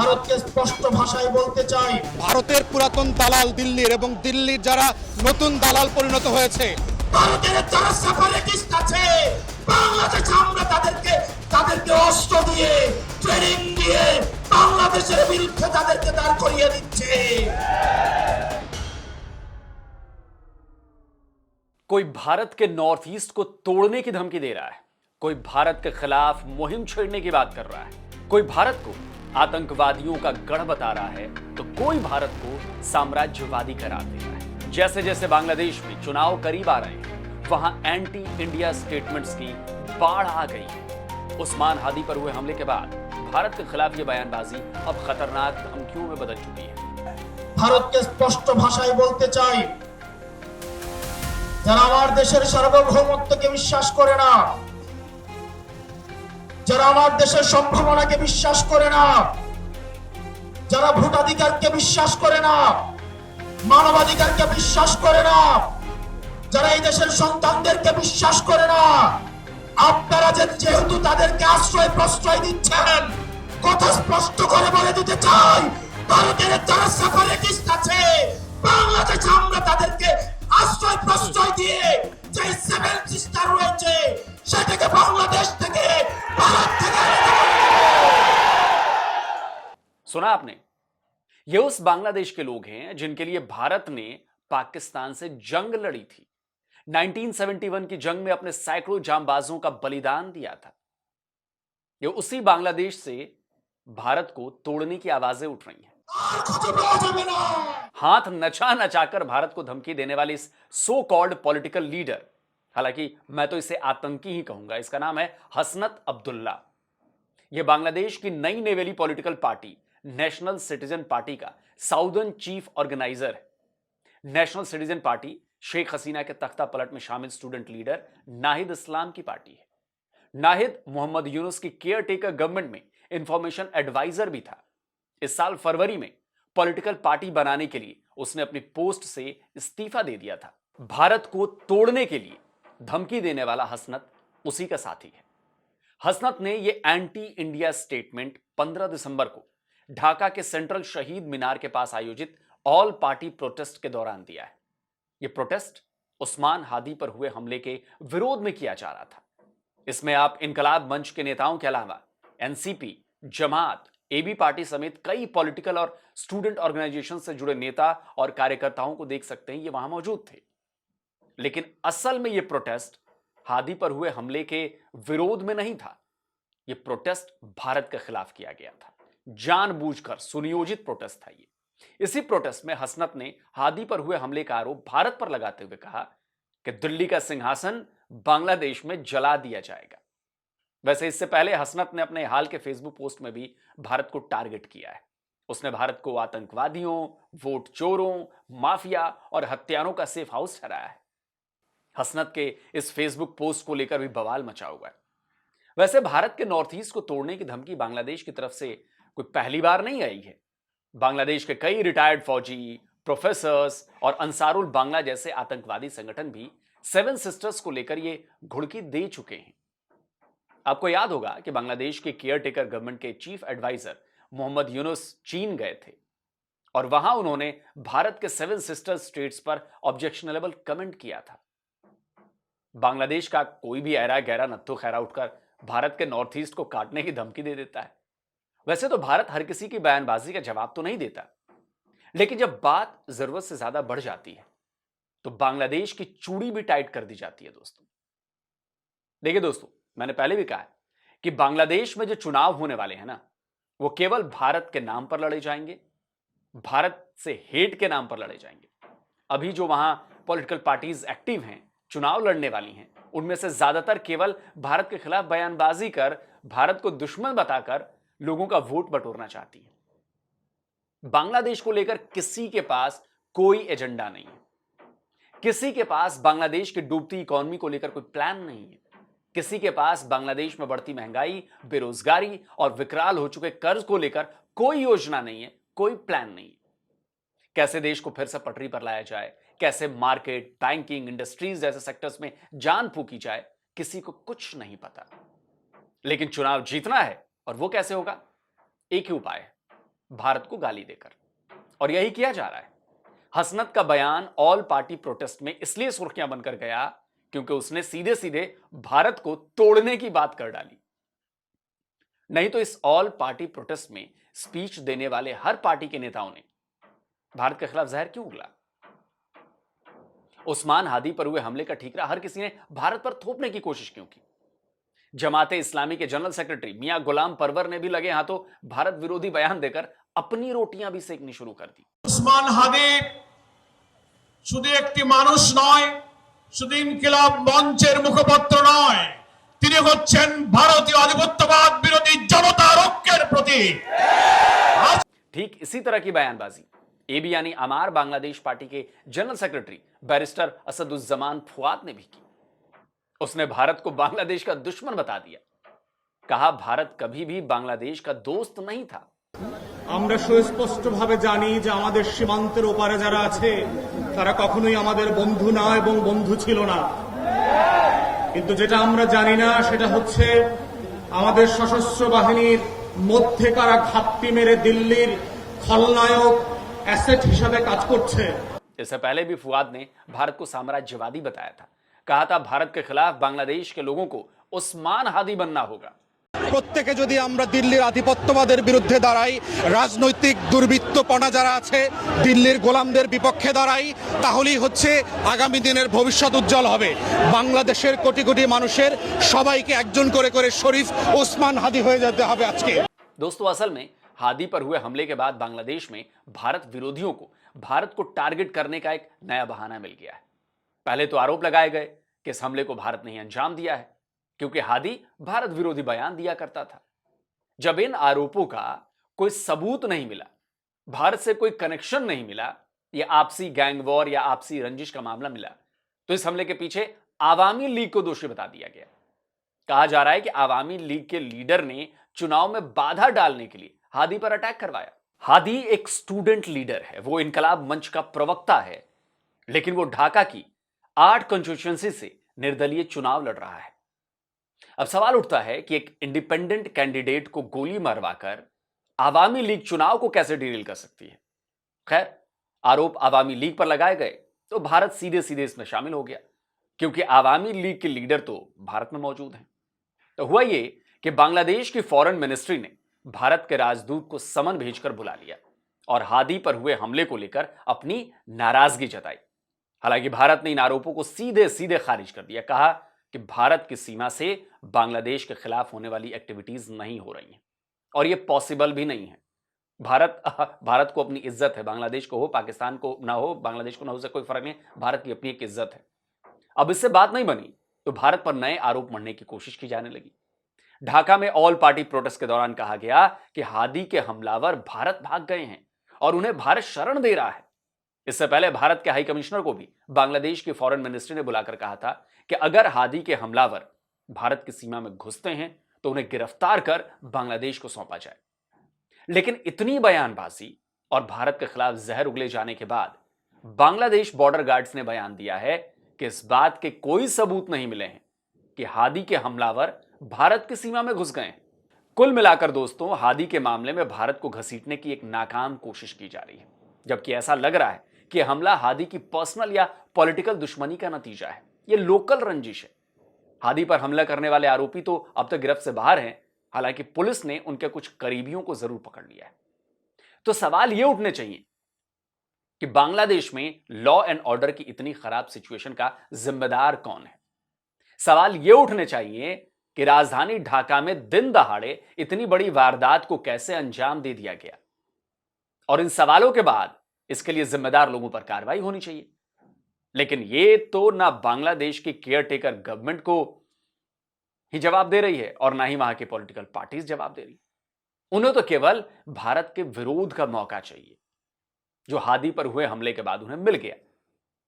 ভারতকে স্পষ্ট ভাষায় বলতে চাই, ভারতের পুরাতন দালাল দিল্লির এবং দিল্লির যারা নতুন দালাল পরিণত হয়েছে, ভারতের যারা সেপারেটিস্ট আছে, বাংলাদেশে আমরা তাদেরকে অস্ত্র দিয়ে ট্রেনিং দিয়ে বাংলাদেশের বিরুদ্ধে তাদেরকে দাঁড় করিয়ে দিচ্ছে। कोई भारत के नॉर्थ ईस्ट को तोड़ने की धमकी दे रहा है, कोई भारत के खिलाफ मुहिम छेड़ने की बात कर रहा है, कोई भारत को आतंकवादियों का गढ़ बता रहा है, तो कोई भारत को साम्राज्यवादी करार दे रहा है। जैसे जैसे बांग्लादेश में चुनाव करीब आ रहे हैं, वहां एंटी इंडिया स्टेटमेंट्स की बाढ़ आ गई है। उस्मान हादी पर हुए हमले के बाद भारत के खिलाफ ये बयानबाजी अब खतरनाक धमकियों में बदल चुकी है। ভারতকে স্পষ্ট ভাষায় বলতে চাই, যারা আমার দেশের সার্বভৌমত্বকে বিশ্বাস করে না, যারা আমার দেশের সম্ভাবনাকে বিশ্বাস করে না, যারা ভোটাধিকারকে বিশ্বাস করে না, মানবাধিকারকে বিশ্বাস করে না, যারা এই দেশের সন্তানদেরকে বিশ্বাস করে না, আপনারা যেহেতু তাদেরকে আশ্রয় প্রশ্রয় দিচ্ছেন, কথা স্পষ্ট করে বলে দিতে চাই, ভারতের যারা সেপারেটিস্ট আছে, বাংলাদেশে আমরা তাদেরকে আশ্রয় প্রশ্রয় দিয়ে যে সেভেন সিস্টার রয়েছে সেটাকে বাংলাদেশ থেকে, ভারত থেকে सुना आपने? ये उस बांग्लादेश के लोग हैं जिनके लिए भारत ने पाकिस्तान से जंग लड़ी थी। 1971 की जंग में अपने सैकड़ों जांबाजों का बलिदान दिया था। ये उसी बांग्लादेश से भारत को तोड़ने की आवाजें उठ रही हैं। हाथ नचा नचाकर भारत को धमकी देने वाले इस सो कॉल्ड पॉलिटिकल लीडर, हालांकि मैं तो इसे आतंकी ही कहूंगा, इसका नाम है हसनत अब्दुल्ला। यह बांग्लादेश की नई Neyveli political party national citizen party का साउदर्न चीफ ऑर्गेनाइजर है। National citizen party Sheikh Hasina के तख्ता पलट में शामिल स्टूडेंट लीडर नाहिद इस्लाम की पार्टी है। नाहिद मोहम्मद यूनुस की केयर टेकर गवर्नमेंट में इंफॉर्मेशन एडवाइजर भी था। इस साल फरवरी में पॉलिटिकल पार्टी बनाने के लिए उसने अपनी पोस्ट से इस्तीफा दे दिया था। भारत को तोड़ने के लिए धमकी देने वाला हसनत उसी का साथी है। हसनत ने यह एंटी इंडिया स्टेटमेंट 15 दिसंबर को ढाका के सेंट्रल शहीद मीनार के पास आयोजित ऑल पार्टी प्रोटेस्ट के दौरान दिया है। यह प्रोटेस्ट उस्मान हादी पर हुए हमले के विरोध में किया जा रहा था। इसमें आप इनकलाब मंच के नेताओं के अलावा एनसीपी, जमात, एबी पार्टी समेत कई पॉलिटिकल और स्टूडेंट ऑर्गेनाइजेशन से जुड़े नेता और कार्यकर्ताओं को देख सकते हैं, ये वहां मौजूद थे। लेकिन असल में यह प्रोटेस्ट हादी पर हुए हमले के विरोध में नहीं था। यह प्रोटेस्ट भारत के खिलाफ किया गया था। जानबूझकर सुनियोजित प्रोटेस्ट था ये। इसी प्रोटेस्ट में हसनत ने हादी पर हुए हमले का आरोप भारत पर लगाते हुए कहा कि दिल्ली का सिंहासन बांग्लादेश में जला दिया जाएगा। वैसे इससे पहले हसनत ने अपने हाल के फेसबुक पोस्ट में भी भारत को टारगेट किया है। उसने भारत को आतंकवादियों, वोट चोरों, माफिया और हत्यारों का सेफ हाउस ठहराया है। हसनत के इस फेसबुक पोस्ट को लेकर भी बवाल मचा हुआ है। वैसे भारत के नॉर्थ ईस्ट को तोड़ने की धमकी बांग्लादेश की तरफ से कोई पहली बार नहीं आई है। बांग्लादेश के कई रिटायर्ड फौजी, प्रोफेसर्स और अंसारुल बांग्ला जैसे आतंकवादी संगठन भी सेवन सिस्टर्स को लेकर ये घुड़की दे चुके हैं। आपको याद होगा कि बांग्लादेश के केयर टेकर गवर्नमेंट के चीफ एडवाइजर मोहम्मद यूनुस चीन गए थे और वहां उन्होंने भारत के सेवन सिस्टर्स स्टेट्स पर ऑब्जेक्शनेबल कमेंट किया था। बांग्लादेश का कोई भी ऐरा गहरा नत्थो खैरा उठकर भारत के नॉर्थ ईस्ट को काटने की धमकी दे देता है। वैसे तो भारत हर किसी की बयानबाजी का जवाब तो नहीं देता, लेकिन जब बात जरूरत से ज्यादा बढ़ जाती है तो बांग्लादेश की चूड़ी भी टाइट कर दी जाती है। देखिए दोस्तों, मैंने पहले भी कहा है कि बांग्लादेश में जो चुनाव होने वाले हैं ना, वो केवल भारत के नाम पर लड़े जाएंगे, भारत से हेट के नाम पर लड़े जाएंगे। अभी जो वहां पॉलिटिकल पार्टीज एक्टिव हैं, चुनाव लड़ने वाली हैं, उनमें से ज्यादातर केवल भारत के खिलाफ बयानबाजी कर, भारत को दुश्मन बताकर लोगों का वोट बटोरना चाहती है। बांग्लादेश को लेकर किसी के पास कोई एजेंडा नहीं है। किसी के पास बांग्लादेश की डूबती इकोनॉमी को लेकर कोई प्लान नहीं है। किसी के पास बांग्लादेश में बढ़ती महंगाई, बेरोजगारी और विकराल हो चुके कर्ज को लेकर कोई योजना नहीं है, कोई प्लान नहीं है। कैसे देश को फिर से पटरी पर लाया जाए, कैसे मार्केट, बैंकिंग, इंडस्ट्रीज जैसे सेक्टर्स में जान फूकी जाए, किसी को कुछ नहीं पता। लेकिन चुनाव जीतना है, और वो कैसे होगा? एक ही उपाय है, भारत को गाली देकर, और यही किया जा रहा है। हसनत का बयान ऑल पार्टी प्रोटेस्ट में इसलिए सुर्खियां बनकर गया क्योंकि उसने सीधे सीधे भारत को तोड़ने की बात कर डाली। नहीं तो इस ऑल पार्टी प्रोटेस्ट में स्पीच देने वाले हर पार्टी के नेताओं ने भारत के खिलाफ जहर क्यों उगला? उस्मान हादी पर हुए हमले का ठीकरा हर किसी ने भारत पर थोपने की कोशिश क्यों की? जमाते इस्लामी के जनरल सेक्रेटरी मियां गुलाम परवर ने भी लगे हाथों भारत विरोधी बयान देकर अपनी रोटियां भी सेकनी शुरू कर दी। উসমান হাদি শুধু একটি মানুষ নয়, শুধু ইনকিলাব মঞ্চের মুখপত্র নয়, তিনি হচ্ছেন ভারতীয় আধিপত্যবাদ বিরোধী জনতার ঐক্যের প্রতীক। ठीक इसी तरह की बयानबाजी एबी यानी अमार बांग्लादेश पार्टी के general secretary barrister Asaduzzaman Fuad ने भी की। उसने भारत को बांग्लादेश का दुश्मन बता दिया। कहा भारत कभी भी बांग्लादेश का दोस्त नहीं था। আমরা সুস্পষ্টভাবে জানি যে আমাদের সীমান্তের ওপারে যারা আছে তারা কখনোই আমাদের বন্ধু না এবং বন্ধু ছিল না, কিন্তু যেটা আমরা জানি না সেটা হচ্ছে আমাদের সশস্ত্র বাহিনীর মধ্যে কারা ঘাপটি মেরে দিল্লির খলনায়ক অ্যাসেট হিসাবে কাজ করছে। इससे पहले भी फुआद ने भारत को साम्राज्यवादी बताया था। कहा था भारत के खिलाफ बांग्लादेश के लोगों को उस्मान हादी बनना होगा। প্রত্যেকে যদি আমরা দিল্লির আধিপত্যবাদের বিরুদ্ধে দাঁড়াই, রাজনৈতিক দুর্বৃত্তপনা যারা আছে দিল্লির গোলামদের বিপক্ষে দাঁড়াই, তাহলেই হচ্ছে আগামী দিনের ভবিষ্যৎ উজ্জ্বল হবে। বাংলাদেশের কোটি কোটি মানুষের সবাইকে একজন করে করে শরীফ ওসমান হাদি হয়ে যেতে হবে আজকে। दोस्तों, असल में हादी पर हुए हमले के बाद बांग्लादेश में भारत विरोधियों को भारत को टारगेट करने का एक नया बहाना मिल गया है। पहले तो आरोप लगाए गए कि इस हमले को भारत ने ही अंजाम दिया है क्योंकि हादी भारत विरोधी बयान दिया करता था। जब इन आरोपों का कोई सबूत नहीं मिला, भारत से कोई कनेक्शन नहीं मिला, या आपसी गैंग वॉर या आपसी रंजिश का मामला मिला, तो इस हमले के पीछे आवामी लीग को दोषी बता दिया गया। कहा जा रहा है कि आवामी लीग के लीडर ने चुनाव में बाधा डालने के लिए हादी पर अटैक करवाया। हादी एक स्टूडेंट लीडर है, वो इनकलाब मंच का प्रवक्ता है, लेकिन वो ढाका की 8 कंस्टिट्यूएंसी से निर्दलीय चुनाव लड़ रहा है। अब सवाल उठता है कि एक इंडिपेंडेंट कैंडिडेट को गोली मरवाकर आवामी लीग चुनाव को कैसे डीरेल कर सकती है। खैर, आरोप आवामी लीग पर लगाए गए तो भारत सीधे सीधे इसमें शामिल हो गया क्योंकि आवामी लीग के लीडर तो भारत में मौजूद हैं। तो हुआ ये कि बांग्लादेश की फॉरेन मिनिस्ट्री ने भारत के राजदूत को समन भेजकर बुला लिया और हादी पर हुए हमले को लेकर अपनी नाराजगी जताई। हालांकि भारत ने इन आरोपों को सीधे सीधे खारिज कर दिया। कहा कि भारत की सीमा से बांग्लादेश के खिलाफ होने वाली एक्टिविटीज नहीं हो रही हैं और यह पॉसिबल भी नहीं है। भारत को अपनी इज्जत है, बांग्लादेश को हो, पाकिस्तान को ना हो, बांग्लादेश को ना हो, से कोई फर्क नहीं। भारत की अपनी एक इज्जत है। अब इससे बात नहीं बनी तो भारत पर नए आरोप मढ़ने की कोशिश की जाने लगी। ढाका में ऑल पार्टी प्रोटेस्ट के दौरान कहा गया कि हादी के हमलावर भारत भाग गए हैं और उन्हें भारत शरण दे रहा है। इससे पहले भारत के हाई कमिश्नर को भी बांग्लादेश की फॉरेन मिनिस्ट्री ने बुलाकर कहा था कि अगर हादी के हमलावर भारत की सीमा में घुसते हैं तो उन्हें गिरफ्तार कर बांग्लादेश को सौंपा जाए। लेकिन इतनी बयानबाजी और भारत के खिलाफ जहर उगले जाने के बाद बांग्लादेश बॉर्डर गार्ड्स ने बयान दिया है कि इस बात के कोई सबूत नहीं मिले हैं कि हादी के हमलावर भारत की सीमा में घुस गए हैं। कुल मिलाकर दोस्तों, हादी के मामले में भारत को घसीटने की एक नाकाम कोशिश की जा रही है, जबकि ऐसा लग रहा है कि हमला हादी की पर्सनल या पॉलिटिकल दुश्मनी का नतीजा है। यह लोकल रंजिश है। हादी पर हमला करने वाले आरोपी तो अब तक गिरफ्त से बाहर हैं, हालांकि पुलिस ने उनके कुछ करीबियों को जरूर पकड़ लिया है। तो सवाल यह उठने चाहिए कि बांग्लादेश में लॉ एंड ऑर्डर की इतनी खराब सिचुएशन का जिम्मेदार कौन है। सवाल यह उठने चाहिए कि राजधानी ढाका में दिन दहाड़े इतनी बड़ी वारदात को कैसे अंजाम दे दिया गया, और इन सवालों के बाद इसके लिए जिम्मेदार लोगों पर कार्रवाई होनी चाहिए। लेकिन ये तो ना बांग्लादेश की केयरटेकर गवर्नमेंट को ही जवाब दे रही है और ना ही वहां की पॉलिटिकल पार्टीज जवाब दे रही। उन्हें तो केवल भारत के विरोध का मौका चाहिए, जो हादी पर हुए हमले के बाद उन्हें मिल गया।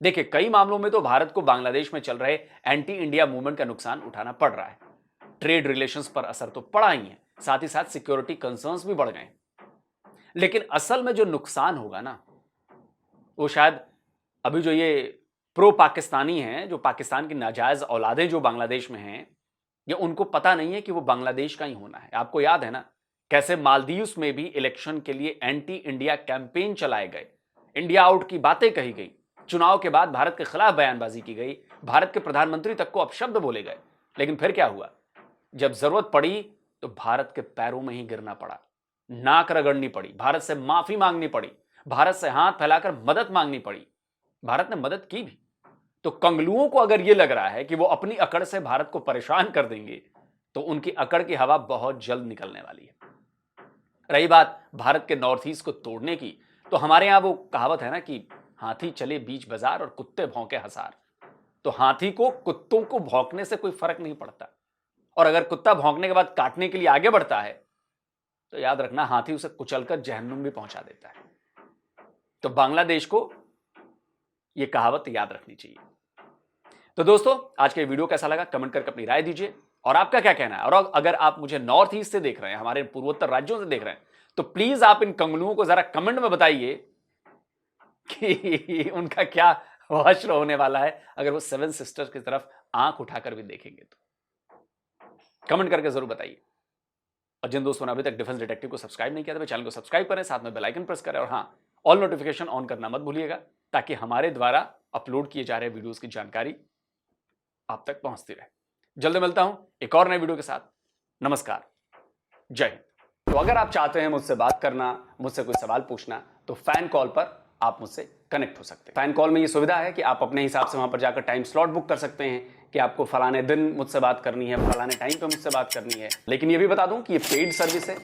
देखिए, कई मामलों में तो भारत को बांग्लादेश में चल रहे एंटी इंडिया मूवमेंट का नुकसान उठाना पड़ रहा है। ट्रेड रिलेशंस पर असर तो पड़ा ही है, साथ ही साथ सिक्योरिटी कंसर्न्स भी बढ़ गए। लेकिन असल में जो नुकसान होगा ना, वो शायद अभी जो ये प्रो पाकिस्तानी हैं, जो पाकिस्तान की नाजायज औलादें जो बांग्लादेश में हैं, ये उनको पता नहीं है कि वो बांग्लादेश का ही होना है। आपको याद है ना कैसे मालदीव्स में भी इलेक्शन के लिए एंटी इंडिया कैंपेन चलाए गए, इंडिया आउट की बातें कही गई, चुनाव के बाद भारत के खिलाफ बयानबाजी की गई, भारत के प्रधानमंत्री तक को अपशब्द बोले गए। लेकिन फिर क्या हुआ? जब जरूरत पड़ी तो भारत के पैरों में ही गिरना पड़ा, नाक रगड़नी पड़ी, भारत से माफी मांगनी पड़ी, भारत से हाथ फैलाकर मदद मांगनी पड़ी। भारत ने मदद की भी। तो कंगलुओं को अगर यह लग रहा है कि वो अपनी अकड़ से भारत को परेशान कर देंगे, तो उनकी अकड़ की हवा बहुत जल्द निकलने वाली है। रही बात भारत के नॉर्थ ईस्ट को तोड़ने की, तो हमारे यहां वो कहावत है ना कि हाथी चले बीच बाजार और कुत्ते भौंके हसार। तो हाथी को कुत्तों को भौंकने से कोई फर्क नहीं पड़ता, और अगर कुत्ता भौंकने के बाद काटने के लिए आगे बढ़ता है तो याद रखना हाथी उसे कुचलकर जहन्नुम भी पहुंचा देता है। तो बांग्लादेश को यह कहावत याद रखनी चाहिए। तो दोस्तों, आज का वीडियो कैसा लगा कमेंट करके अपनी राय दीजिए, और आपका क्या कहना है। और अगर आप मुझे नॉर्थ ईस्ट से देख रहे हैं, हमारे पूर्वोत्तर राज्यों से देख रहे हैं, तो प्लीज आप इन कंगलुओं को जरा कमेंट में बताइए कि उनका क्या हश्र होने वाला है अगर वो सेवन सिस्टर्स की तरफ आंख उठाकर भी देखेंगे। तो कमेंट करके जरूर बताइए। और जिन दोस्तों ने अभी तक डिफेंस डिटेक्टिव को सब्सक्राइब नहीं किया था, चैनल को सब्सक्राइब करें, साथ में बेल आइकन प्रेस करें, और हां, ऑल नोटिफिकेशन ऑन करना मत भूलिएगा, ताकि हमारे द्वारा अपलोड किए जा रहे वीडियोस की जानकारी आप तक पहुंचती रहे। जल्द मिलता हूं एक और नए वीडियो के साथ। नमस्कार, जय हिंद। तो अगर आप चाहते हैं मुझसे बात करना, मुझसे कोई सवाल पूछना, तो फैन कॉल पर आप मुझसे कनेक्ट हो सकते हैं। फैन कॉल में ये सुविधा है कि आप अपने हिसाब से वहां पर जाकर टाइम स्लॉट बुक कर सकते हैं कि आपको फलाने दिन मुझसे बात करनी है, फलाने टाइम पे मुझसे बात करनी है। लेकिन ये भी बता दूं कि ये पेड सर्विस है,